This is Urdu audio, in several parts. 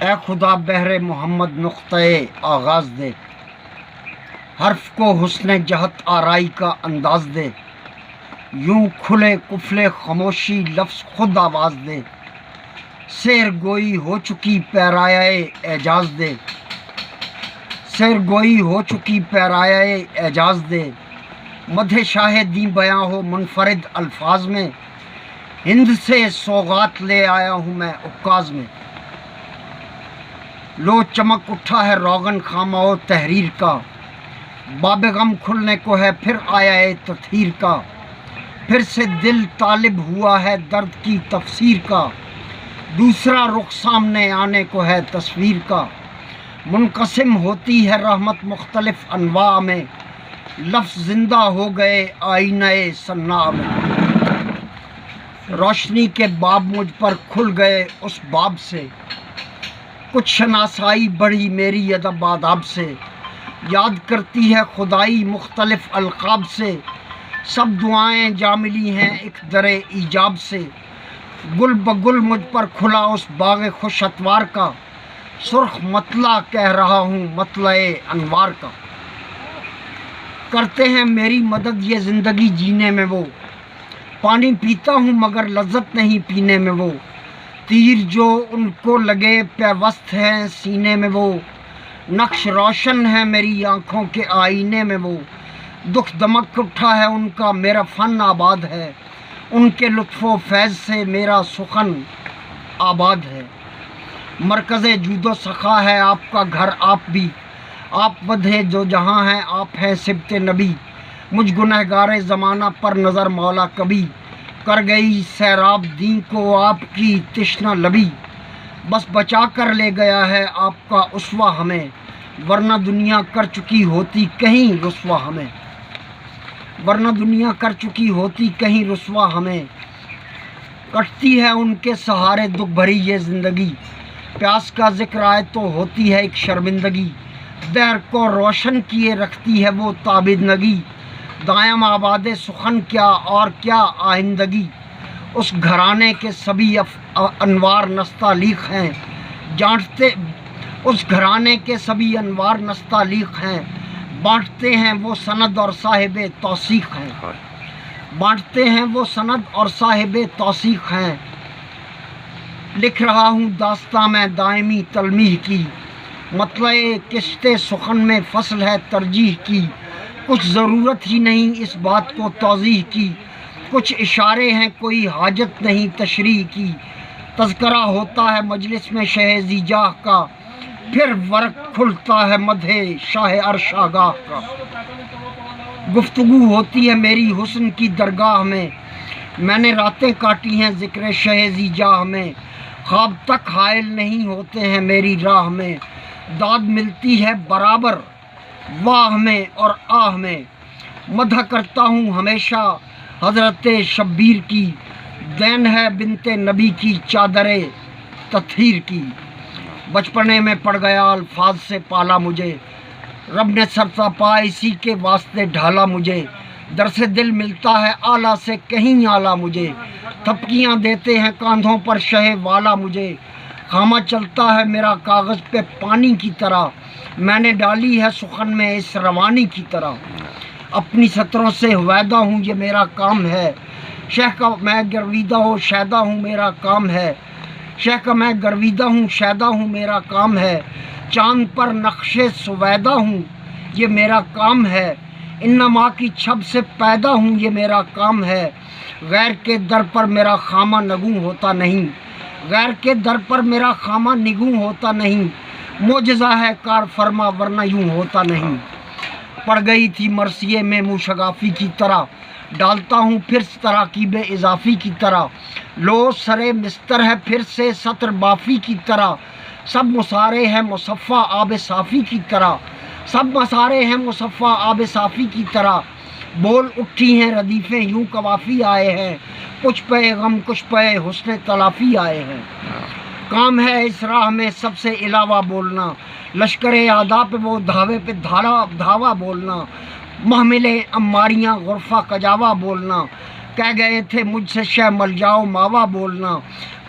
اے خدا بہر محمد نقطۂ آغاز دے، حرف کو حسن جہت آرائی کا انداز دے، یوں کھلے قفلِ خاموشی لفظ خود آواز دے، سیر گوئی ہو چکی پیرایۂ اعجاز دے، سیر گوئی ہو چکی پیرایۂ اعجاز دے، مدح شاہ دیں بیاں ہو منفرد الفاظ میں، ہند سے سوغات لے آیا ہوں میں عکاز میں، لو چمک اٹھا ہے روغن خامہ و تحریر کا، باب غم کھلنے کو ہے پھر آیا ہے تطہیر کا، پھر سے دل طالب ہوا ہے درد کی تفسیر کا، دوسرا رخ سامنے آنے کو ہے تصویر کا، منقسم ہوتی ہے رحمت مختلف انواع میں، لفظ زندہ ہو گئے آئینہ صناع میں، روشنی کے باب مجھ پر کھل گئے اس باب سے، کچھ شناسائی بڑھی میری ادب آداب سے، یاد کرتی ہے خدائی مختلف القاب سے، سب دعائیں جا ملی ہیں ایک در ایجاب سے، گل بگل مجھ پر کھلا اس باغ خوش اتوار کا، سرخ مطلع کہہ رہا ہوں مطلع انوار کا، کرتے ہیں میری مدد یہ زندگی جینے میں وہ، پانی پیتا ہوں مگر لذت نہیں پینے میں وہ، تیر جو ان کو لگے پیوست ہیں سینے میں وہ، نقش روشن ہے میری آنکھوں کے آئینے میں وہ، دکھ دمک اٹھا ہے ان کا میرا فن آباد ہے، ان کے لطف و فیض سے میرا سخن آباد ہے، مرکز جود و سخا ہے آپ کا گھر آپ بھی، آپ بدھے جو جہاں ہیں آپ ہیں سبت نبی، مجھ گنہگار زمانہ پر نظر مولا کبھی، کر گئی سیراب دین کو آپ کی تشنہ لبی، بس بچا کر لے گیا ہے آپ کا اسوہ ہمیں، ورنہ دنیا کر چکی ہوتی کہیں رسوا ہمیں، ورنہ دنیا کر چکی ہوتی کہیں رسوا ہمیں، کٹتی ہے ان کے سہارے دکھ بھری یہ زندگی، پیاس کا ذکر آئے تو ہوتی ہے ایک شرمندگی، دہر کو روشن کیے رکھتی ہے وہ تابندگی، دائم آباد سخن کیا اور کیا آئندگی، اس گھرانے کے سبھی انوار نستعلیق ہیں، جانٹتے اس گھرانے کے سبھی انوار نستعلیق ہیں، بانٹتے ہیں وہ سند اور صاحب توثیق ہیں، بانٹتے ہیں وہ سند اور صاحب توثیق ہیں، لکھ رہا ہوں داستاں میں دائمی تلمیح کی، مطلع کشت سخن میں فصل ہے ترجیح کی، کچھ ضرورت ہی نہیں اس بات کو توضیح کی، کچھ اشارے ہیں کوئی حاجت نہیں تشریح کی، تذکرہ ہوتا ہے مجلس میں شہ ذی جاہ کا، پھر ورق کھلتا ہے مدح شاہ عرش آگاہ کا، گفتگو ہوتی ہے میری حسن کی درگاہ میں، میں نے راتیں کاٹی ہیں ذکر شہ ذی جاہ میں، خواب تک حائل نہیں ہوتے ہیں میری راہ میں، داد ملتی ہے برابر واہ میں اور آہ میں، مدح کرتا ہوں ہمیشہ حضرت شبیر کی، دین ہے بنت نبی کی چادر تطہیر کی، بچپنے میں پڑ گیا الفاظ سے پالا مجھے، رب نے سرتا پا اسی کے واسطے ڈھالا مجھے، درس دل ملتا ہے اعلیٰ سے کہیں اعلیٰ مجھے، تھپکیاں دیتے ہیں کاندھوں پر شہ والا مجھے، خامہ چلتا ہے میرا کاغذ پہ پانی کی طرح، میں نے ڈالی ہے سخن میں اس روانی کی طرح، اپنی سطروں سے ہویدہ ہوں یہ میرا کام ہے، شیخ کا میں گرویدہ ہوں شیدہ ہوں میرا کام ہے، شیخ کا میں گرویدہ ہوں شیدہ ہوں میرا کام ہے، چاند پر نقش سویدہ ہوں یہ میرا کام ہے، انما کی چھب سے پیدا ہوں یہ میرا کام ہے، غیر کے در پر میرا خامہ نگوں ہوتا نہیں، غیر کے در پر میرا خامہ نگوں ہوتا نہیں، معجزہ ہے کار فرما ورنہ یوں ہوتا نہیں، پڑ گئی تھی مرثیے میں منہ شگافی کی طرح، ڈالتا ہوں پھر تراکیب اضافی کی طرح، لو سرے مستر ہے پھر سے سطر بافی کی طرح، سب مسارے ہیں مصفہ آب صافی کی طرح، سب مسارے ہیں مصفہ آب صافی کی طرح، بول اٹھی ہیں ردیفیں یوں قوافی آئے ہیں، کچھ پہ غم کچھ پہ حسن تلافی آئے ہیں، کام ہے اس راہ میں سب سے علاوہ بولنا، لشکر اعداء پہ وہ دھاوے پہ دھاوا بولنا، محمل اماریاں غرفہ کجاوا بولنا، کہہ گئے تھے مجھ سے شہ مل جاؤ ماوا بولنا،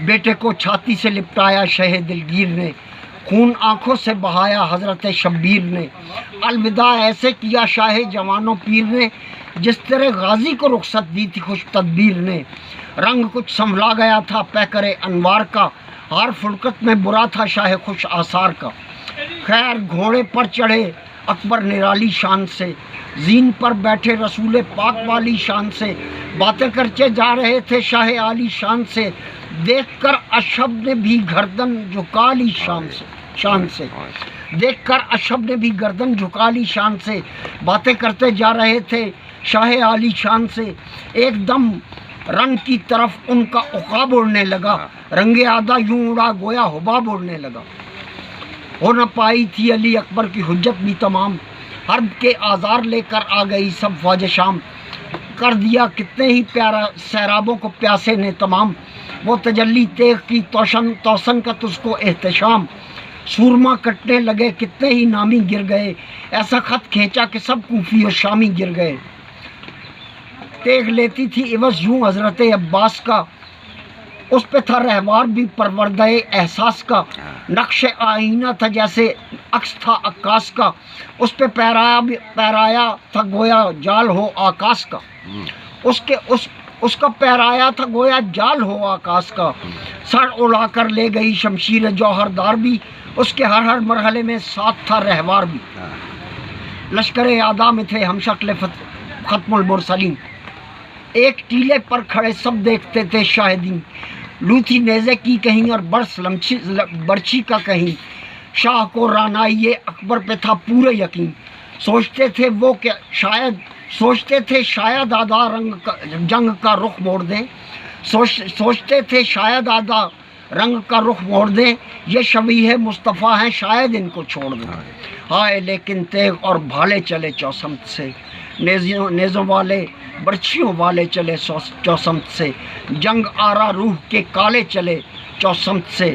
بیٹے کو چھاتی سے لپٹایا شہ دلگیر نے، خون آنکھوں سے بہایا حضرت شبیر نے، الوداع ایسے کیا شاہ جوانوں پیر نے، جس طرح غازی کو رخصت دی تھی خوش تدبیر نے، رنگ کچھ سنبھلا گیا تھا پیکر انوار کا، ہر فلکت میں برا تھا شاہ خوش آثار کا، خیر گھوڑے پر چڑھے اکبر نرالی شان سے، زین پر بیٹھے رسول پاک والی شان سے، باتیں کرتے جا رہے تھے شاہ عالی شان سے، دیکھ کر اشب نے بھی گردن جھکا لی شان سے، دیکھ کر اشب نے بھی گردن جھکا لی شان سے، باتیں کرتے جا رہے تھے شاہ عالی شان سے، ایک دم رن کی طرف ان کا عقاب اڑنے لگا، رنگ آدھا یوں اڑا گویا حباب اڑنے لگا، ہو نہ پائی تھی علی اکبر کی حجت بھی تمام، حرب کے آزار لے کر آ گئی سب فوج شام، کر دیا کتنے ہی پیارا سیرابوں کو پیاسے نے تمام، وہ تجلی تیغ کی توسن کا تجھ کو احتشام، سورما کٹنے لگے کتنے ہی نامی گر گئے، ایسا خط کھینچا کہ سب کوفی و شامی گر گئے، تیغ لیتی تھی عوض یوں حضرت عباس کا، اس پہ تھا رہوار بھی پروردہ احساس کا، نقش آئینہ تھا جیسے عکس تھا عکاس کا، اس پہ پیرایا تھا گویا جال ہو آکاش کا، اس کا پیرایا تھا گویا جال ہو آکاش کا، سر اڑا کر لے گئی شمشیر جوہر دار بھی، اس کے ہر مرحلے میں ساتھ تھا رہوار بھی، لشکر اعداء میں تھے ہم شکل ختم المرسلین، ایک ٹیلے پر کھڑے سب دیکھتے تھے شاہدین، لوتھی نیزے کی کہیں اور برچھی کا کہیں، شاہ کو رانائی اکبر پہ تھا پورے یقین، سوچتے تھے شاید آدھا جنگ کا رخ موڑ دیں، سوچتے تھے شاید آدھا رنگ کا رخ موڑ دیں، یہ شبیہ مصطفیٰ ہیں شاید ان کو چھوڑ دیں، ہائے لیکن تیغ اور بھالے چلے چوسمت سے، نیزوں والے برچھیوں والے چلے چوسمت سے، جنگ آرا روح کے کالے چلے چوسمت سے،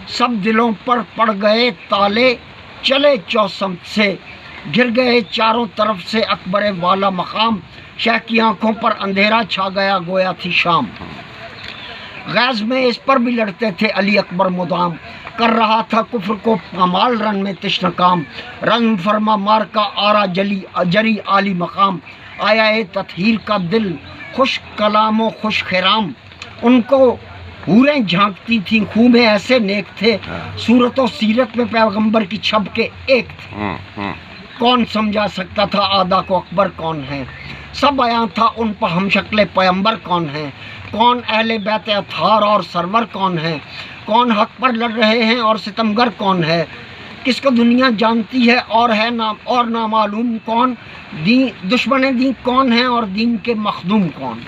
سب دلوں پر پڑ گئے تالے چلے چوسمت سے، گر گئے چاروں طرف سے اکبر والا مقام، شاہ کی آنکھوں پر اندھیرا چھا گیا گویا تھی شام، غیظ میں اس پر بھی لڑتے تھے علی اکبر مدام، کر رہا تھا کفر کو پامال رن میں تشن کام، رنگ فرما مار کا آرا جری عالی مقام، آیا اے تطہیر کا دل خوش کلام و خوش خرام، ان کو حوریں جھانکتی تھیں خوب ایسے نیک تھے، صورت و سیرت میں پیغمبر کی چھب کے ایک تھے، کون سمجھا سکتا تھا آدھا کو اکبر کون ہے، سب آیا تھا ان پر ہم شکل پیغمبر کون ہیں، کون اہل بیت اطہار اور سرور کون ہیں، کون حق پر لڑ رہے ہیں اور ستمگر کون ہے، کس کو دنیا جانتی ہے اور نامعلوم کون، دشمن دین کون ہیں اور دین کے مخدوم کون،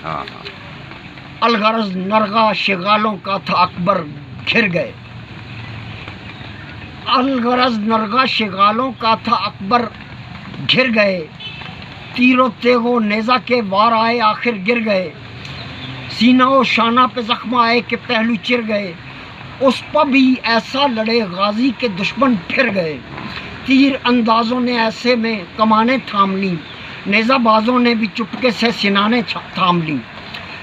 الغرض نرغا شغالوں کا تھا اکبر گھر گئے، الغرض نرغا شغالوں کا تھا اکبر گھر گئے، تیر و تیغ و نیزہ کے وار آئے آخر گر گئے، سینہ و شانہ پہ زخم آئے کہ پہلو چر گئے، اس پر بھی ایسا لڑے غازی کے دشمن پھر گئے، تیر اندازوں نے ایسے میں کمانے تھام لیں، نیزہ بازوں نے بھی چپکے سے سنانے تھام لیں،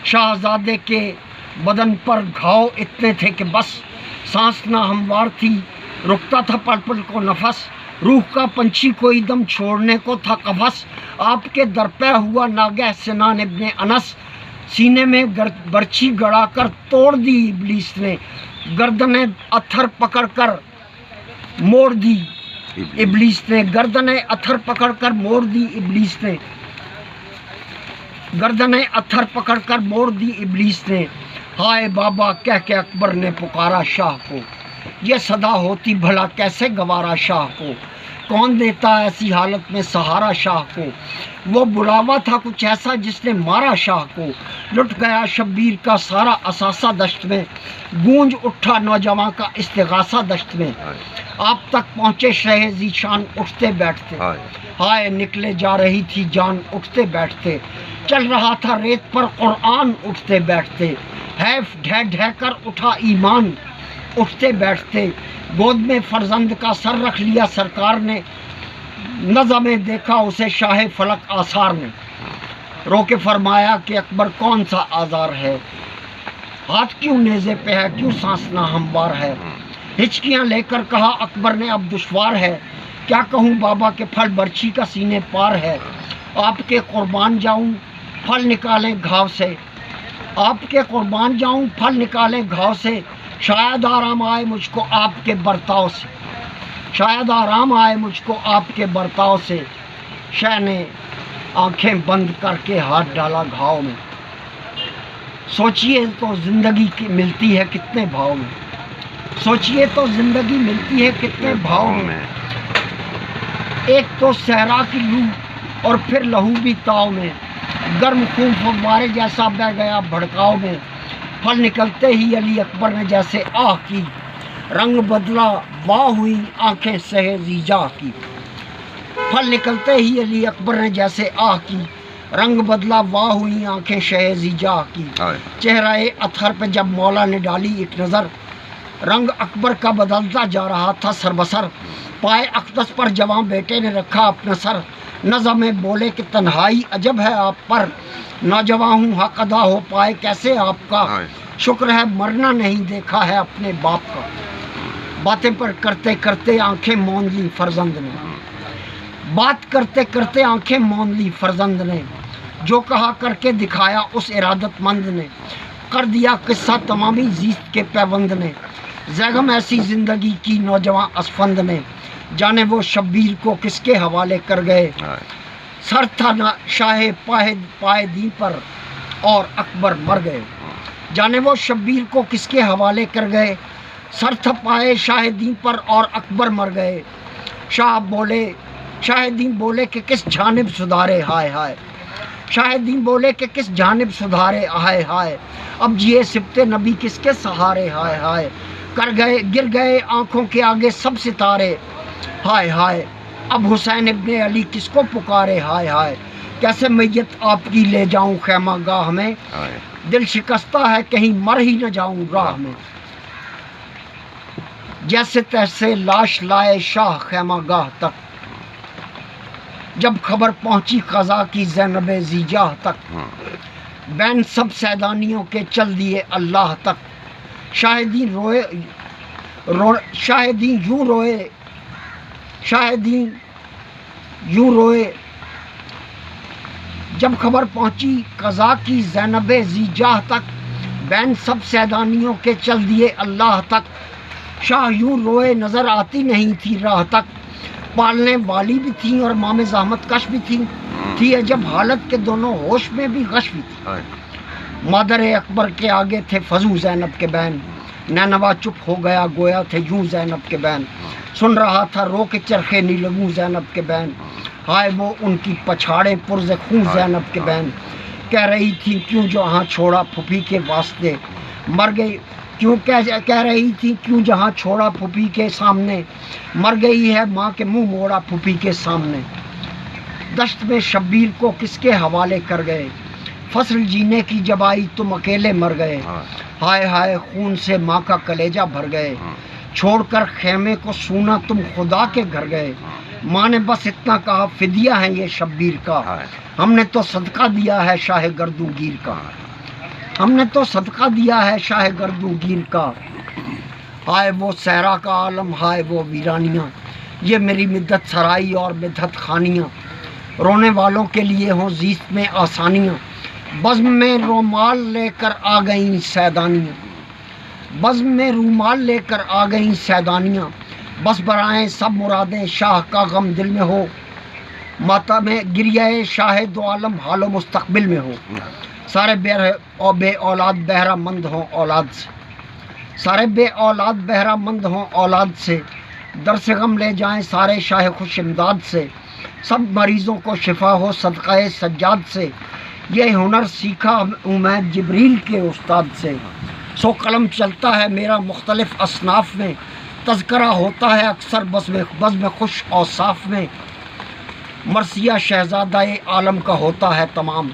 شاہزادے کے بدن پر گھاؤ اتنے تھے کہ بس سانس نہ ہموار تھی، رکتا تھا پل پل کو نفس، روح کا پنچھی کوئی دم چھوڑنے کو تھا قفس، آپ کے درپے ہوا ناگہ سنان ابن انس، سینے میں برچھی گڑا کر توڑ دی ابلیس نے، گردن اتھر پکڑ کر موڑ دی ابلیس نے، گردن اتھر پکڑ کر موڑ دی ابلیس نے، گردن اتھر پکڑ کر موڑ دی ابلیس نے، ہائے بابا کہہ کے اکبر نے پکارا شاہ کو، یہ صدا ہوتی بھلا کیسے گوارا شاہ کو، کون دیتا ایسی حالت میں سہارا شاہ کو، وہ بلاوا تھا کچھ ایسا جس نے مارا شاہ کو، لٹ گیا شبیر کا سارا اثاثہ دشت میں، گونج اٹھا نوجوان کا استغاثہ دشت میں، آپ تک پہنچے شہ ذیشان اٹھتے بیٹھتے، ہائے نکلے جا رہی تھی جان اٹھتے بیٹھتے، چل رہا تھا ریت پر قرآن اٹھتے بیٹھتے، حیف ڈھہ ڈھہ کر اٹھا ایمان اٹھتے بیٹھتے، گود میں فرزند کا سر رکھ لیا سرکار نے، نظم میں دیکھا اسے شاہ فلک آثار نے، رو کے فرمایا کہ اکبر کون سا آزار ہے، ہاتھ کیوں نیزے پہ ہے، کیوں سانس نہ ہموار ہے، ہچکیاں لے کر کہا اکبر نے اب دشوار ہے، کیا کہوں بابا کے پھل برچھی کا سینے پار ہے، آپ کے قربان جاؤں پھل نکالیں گھاؤ سے، آپ کے قربان جاؤں پھل نکالیں گھاؤ سے، شاید آرام آئے مجھ کو آپ کے برتاؤ سے، شاید آرام آئے مجھ کو آپ کے برتاؤ سے۔ شاہ نے آنکھیں بند کر کے ہاتھ ڈالا گھاؤ میں، سوچئے تو زندگی کی ملتی ہے کتنے بھاؤ میں، سوچئے تو زندگی ملتی ہے کتنے بھاؤ میں، ایک تو صحرا کی لو اور پھر لہو بھی تاؤ میں، گرم خون فوارے جیسا بہہ گیا بھڑکاؤ میں، پھل نکلتے ہی علی اکبر نے جیسے آہ کی، رنگ بدلا واہ ہوئی آنکھیں سہے زیجا کی، پھل نکلتے ہی علی اکبر نے جیسے آہ کی، رنگ بدلا واہ ہوئی آنکھیں شہ زیجا کی، چہرہ اطہر پہ جب مولا نے ڈالی ایک نظر، رنگ اکبر کا بدلتا جا رہا تھا سر بسر، پائے اقدس پر جوان بیٹے نے رکھا اپنا سر، نظم میں بولے کہ تنہائی عجب ہے آپ پر، نوجواں ہوں حق ادا ہو پائے کیسے آپ کا، شکر ہے مرنا نہیں دیکھا ہے اپنے باپ کا، باتیں پر کرتے کرتے آنکھیں موند لی فرزند نے، بات کرتے کرتے آنکھیں موند لی فرزند نے، جو کہا کر کے دکھایا اس ارادت مند نے، کر دیا قصہ تمامی زیست کے پیوند نے، زیغم ایسی زندگی کی نوجوان اسفند نے، جانے وہ شبیر کو کس کے حوالے کر گئے، سر تھا شاہ پائے دین پر اور اکبر مر گئے، جانے وہ شبیر کو کس کے حوالے کر گئے، سر تھا پائے شاہ دین پر اور اکبر مر گئے، شاہ دین بولے کہ کس جانب سدھارے ہائے ہائے، شاہ دین بولے کہ کس جانب سدھارے ہائے ہائے، اب جیے سبتے نبی کس کے سہارے ہائے ہائے، گر گئے آنکھوں کے آگے سب ستارے ہائے ہائے، اب حسین ابن علی کس کو پکارے ہائے ہائے، کیسے میت آپ کی لے جاؤں خیمہ گاہ میں، دل شکستہ ہے کہیں مر ہی نہ جاؤں راہ میں، جیسے تیسے لاش لائے شاہ خیمہ گاہ تک، جب خبر پہنچی قضا کی زینب زیجاہ تک، بین سب سیدانیوں کے چل دیے اللہ تک، شاہدین یوں روئے، جب خبر پہنچی قضا کی زینب زیجاہ تک، بین سب سیدانیوں کے چل دیے اللہ تک، شاہ یوں روئے نظر آتی نہیں تھی راہ تک، پالنے والی بھی تھیں اور مام زحمت کش بھی تھی عجب حالت کے دونوں ہوش میں بھی غش بھی تھی، مادر اکبر کے آگے تھے فضو زینب کے بین، نینوا چپ ہو گیا گویا تھے یوں زینب کے بین، سن رہا تھا رو کے چرخے نیلگوں زینب کے بین، ہائے وہ ان کی پچھاڑے پرز خون زینب کے بین، کہہ رہی تھی کیوں جہاں چھوڑا پھوپھی کے واسطے مر گئی، کیوں کہہ رہی تھی کیوں جہاں چھوڑا پھوپھی کے سامنے مر گئی ہے ماں کے منہ موڑا پھوپھی کے سامنے، دشت میں شبیر کو کس کے حوالے کر گئے، فصل جینے کی جب آئی تم اکیلے مر گئے، ہائے ہائے خون سے ماں کا کلیجہ بھر گئے، چھوڑ کر خیمے کو سونا تم خدا کے گھر گئے، ماں نے بس اتنا کہا فدیہ ہے یہ شبیر کا، ہم نے تو صدقہ دیا ہے شاہ گردو گیر کا، ہم نے تو صدقہ دیا ہے شاہ گردو گیر کا، ہائے وہ صحرا کا عالم ہائے وہ ویرانیاں، یہ میری مدت سرائی اور مدت خانیاں، رونے والوں کے لیے ہوں زیست میں آسانیاں، بزم میں رومال لے کر آ گئیں سیدانیاں، بزم میں رومال لے کر آ گئیں سیدانیاں، بس برائیں سب مرادیں شاہ کا غم دل میں ہو، ماتم میں گریہ شاہ دو عالم حال و مستقبل میں ہو، سارے بے اولاد بہرہ مند ہوں اولاد سے، سارے بے اولاد بہرہ مند ہوں اولاد سے، در سے غم لے جائیں سارے شاہ خوش امداد سے، سب مریضوں کو شفا ہو صدقہ سجاد سے، یہ ہنر سیکھا ہوں میں جبریل کے استاد سے، سو قلم چلتا ہے میرا مختلف اصناف میں، تذکرہ ہوتا ہے اکثر بزم خوش اوصاف میں، مرثیہ شہزادہ عالم کا ہوتا ہے تمام،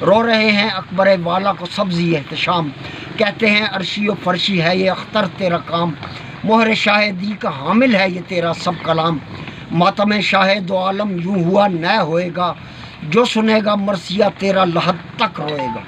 رو رہے ہیں اکبر والا کو سبزی احتشام، کہتے ہیں عرشی و فرشی ہے یہ اختر تیرا کام، مہر شاہ دی کا حامل ہے یہ تیرا سب کلام، ماتم شاہ دو عالم یوں ہوا نہ ہوئے گا، جو سنے گا مرثیہ تیرا لحد تک روئے گا۔